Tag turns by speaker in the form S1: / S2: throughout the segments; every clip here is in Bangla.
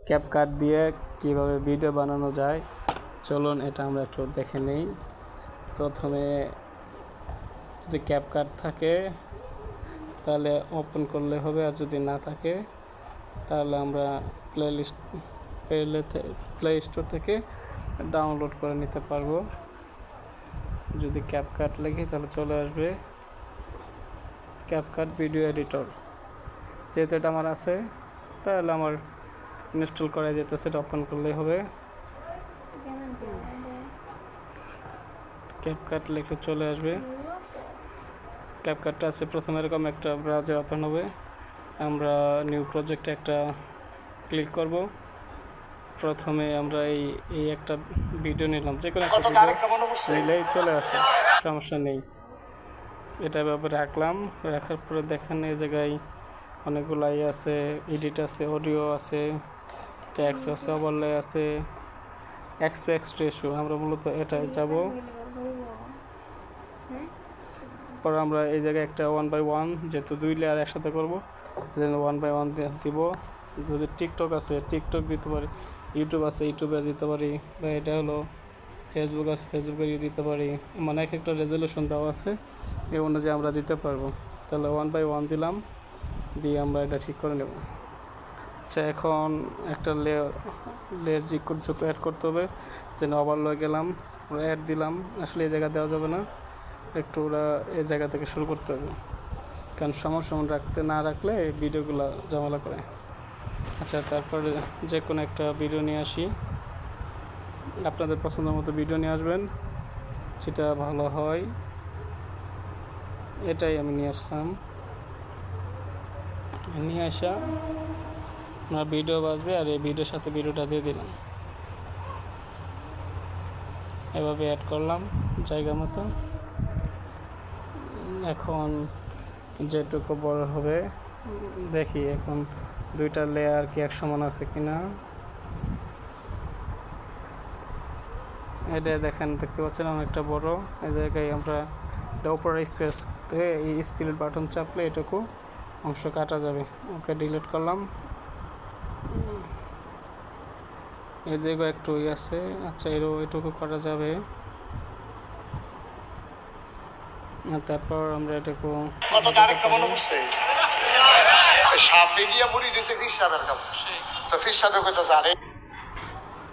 S1: ক্যাপকাট দিয়ে কিভাবে ভিডিও বানানো যায় চলুন এটা আমরা একটু দেখে নেই। প্রথমে যদি ক্যাপকাট থাকে তাহলে ওপেন করলে হবে, আর যদি না থাকে তাহলে আমরা প্লে স্টোর থেকে ডাউনলোড করে নিতে পারবো। যদি ক্যাপকাট লিখি তাহলে চলে আসবে ক্যাপকাট ভিডিও এডিটর। যেহেতু এটা আমার আছে তাহলে আমার ইনস্টল করা যেতে, সেটা ওপেন করলেই হবে। ক্যাপকাট লিখে চলে আসবে। ক্যাপকাটটা আছে প্রথমে এরকম একটা ব্রাউজার ওপেন হবে। আমরা নিউ প্রজেক্টে একটা ক্লিক করব। প্রথমে আমরা এই একটা ভিডিও নিলাম, যে কোনো একটা ভিডিও নিলেই চলে আসে, সমস্যা নেই। এটা এভাবে রাখলাম, রাখার পরে দেখেন এই জায়গায় অনেকগুলো আছে, এডিট আছে, অডিও আছে, ট্যাক্স আছে, ওভারলে আছে, এক্সপেক্ট রেশিও। আমরা মূলত এটাই যাব। পরে আমরা এই জায়গায় একটা 1/1, যেহেতু 2 লেয়ার একসাথে করবো, সেজন্য 1/1 দিব। যদি টিকটক আছে টিকটক দিতে পারি, ইউটিউব আছে ইউটিউবে দিতে পারি, বা এটা হলো ফেসবুক আছে ফেসবুকে দিতে পারি। মানে এক একটা রেজলিউশন দেওয়া আছে, এই অনুযায়ী আমরা দিতে পারবো। তাহলে 1/1 দিলাম, দিয়ে আমরা এটা ঠিক করে নেব। আচ্ছা, এখন একটা লেয়ার যুক্ত অ্যাড করতে হবে। যেন ওভারলে গেলাম, ওরা অ্যাড দিলাম। আসলে এই জায়গা দেওয়া যাবে না, একটু ওরা এই জায়গা থেকে শুরু করতে হবে, কারণ সময় না রাখলে এই ভিডিওগুলো ঝামেলা করে। আচ্ছা, তারপরে যে কোনো একটা ভিডিও নিয়ে আসি। আপনাদের পছন্দের মতো ভিডিও নিয়ে আসবেন, যেটা ভালো হয়। এটাই আমি নিয়ে আসলাম। নিয়ে আসা আমার ভিডিও বাজবে, আর এই ভিডিওর সাথে ভিডিওটা দিয়ে দিলাম। এভাবে অ্যাড করলাম জায়গা মতো। এখন যেটুকু বড় হবে দেখি, এখন 2টা লেয়ার কি এক সমান আছে কিনা। এটা দেখেন, দেখতে পাচ্ছেন অনেকটা বড়। এই জায়গায় আমরা এটা উপরে স্পেস থেকে এই স্প্লিট বাটন চাপলে এটুকু অংশ কাটা যাবে। ওকে, ডিলিট করলাম। এই জায়গায় একটু আছে। আচ্ছা, এটুকু করা যাবে। তারপর আমরা এটাকে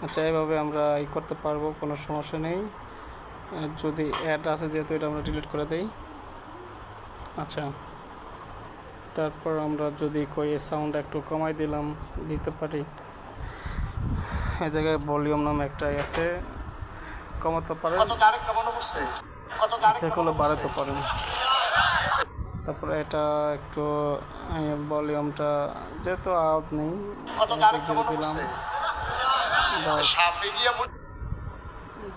S1: আচ্ছা, এভাবে আমরা করতে পারবো, কোনো সমস্যা নেই। যদি অ্যাড আছে, যেহেতু এটা আমরা ডিলিট করে দেই। আচ্ছা, তারপর আমরা যদি কই সাউন্ড একটু কমাই দিতে পারি। এই জায়গায় ভলিউম নামে একটা আছে, কমাতে পারেন, ইচ্ছা করলে বাড়াতে পারেন। তারপরে এটা একটু ভলিউমটা, যেহেতু আওয়াজ নেই, দিলাম।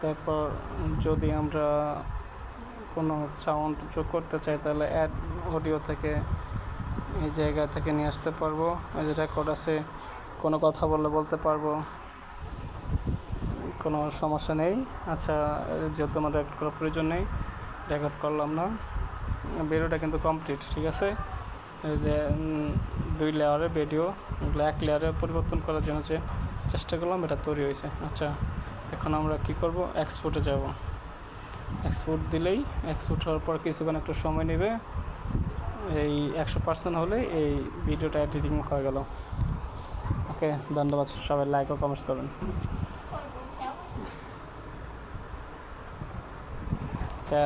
S1: তারপর যদি আমরা কোনো সাউন্ড যোগ করতে চাই তাহলে অ্যাড অডিও থেকে এই জায়গা থেকে নিয়ে আসতে পারবো। এই যে রেকর্ড আছে, কোনো কথা বলতে পারবো, কোনো সমস্যা নেই। আচ্ছা, যেহেতু আমার রেকর্ড করার প্রয়োজন নেই, রেকর্ড করলাম না। ভিডিওটা কিন্তু কমপ্লিট, ঠিক আছে। এই যে 2 লেয়ারের ভিডিও, এক লেয়ারে পরিবর্তন করার জন্য যে চেষ্টা করলাম, এটা তৈরি হয়েছে। আচ্ছা, এখন আমরা কি করব, এক্সপোর্টে যাব। এক্সপোর্ট দিলেই, এক্সপোর্ট হওয়ার পর কিছুক্ষণ একটু সময় নেবে। এই 100% হলে এই ভিডিওটা এডিটিং হয়ে গেল। ওকে, ধন্যবাদ। সবাই লাইক ও কমেন্টস করবেন। আচ্ছা,